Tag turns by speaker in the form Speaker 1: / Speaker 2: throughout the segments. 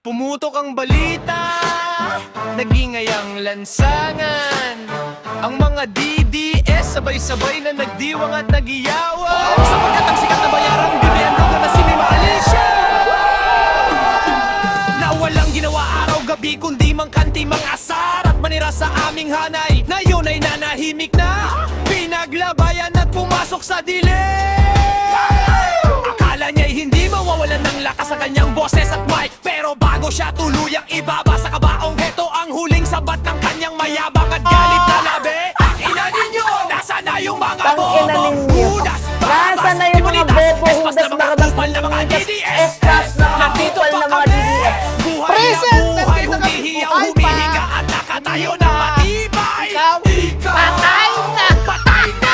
Speaker 1: Pumutok ang balita, nagingay ang lansangan. Ang mga DDS sabay-sabay na nagdiwang at nagiyawan, sapagkat ang sikat na bayarang bilihan ko na si Mima Alicia, na walang ginawa araw-gabi kundi mangkanti mga asar at manira sa aming hanay. Na yun ay nanahimik na, pinaglabayan at pumasok sa dilim. Akala niya'y hindi mawawalan ng lakas sa kanyang boses at mic, pero bago siya tuluyang ibaba sa kabaong, heto ang huling sabat ng kanyang mayabang at galit na labi. Ang ina ninyo, nasa na yung mga bobong hudas,
Speaker 2: nasa na yung mga bobo hudas, mga
Speaker 1: kupal na mga DDS. Nandito
Speaker 2: kupal na
Speaker 1: pa
Speaker 2: mga
Speaker 1: kami,
Speaker 2: DDS.
Speaker 1: buhay
Speaker 2: Present,
Speaker 1: na buhay,
Speaker 2: nandito kami.
Speaker 1: humihiyaw,
Speaker 2: Buhay pa.
Speaker 1: humihinga at nakatayo ng matibay.
Speaker 2: Ikaw, patay na.
Speaker 1: Patay na!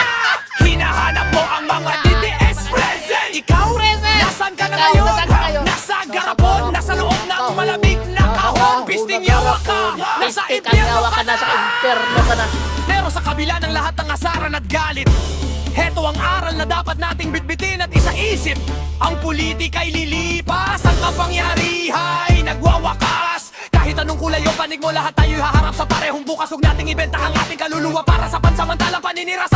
Speaker 1: Hinahanap mo ang mga DDS present! Ikaw,
Speaker 2: Present!
Speaker 1: nasan ka na
Speaker 2: Ikaw,
Speaker 1: ngayon?
Speaker 2: nasan ka ngayon?
Speaker 1: Nasa garapon, nasa loob ng malamig na kahon. Pisting yawa ka, nasa impyerno ka na.
Speaker 2: Nasa impyerno ka na.
Speaker 1: Pero sa kabila ng lahat ng asaran at galit, heto ang aral na dapat nating bitbitin at isaisip. Ang politika'y lilipas, ang kapangyarihay nagwawakas. Kahit anong kulay o panig mo, lahat tayo'y haharap sa parehong bukas. Huwag nating ibenta ang ating kaluluwa para sa pansamantalang paninira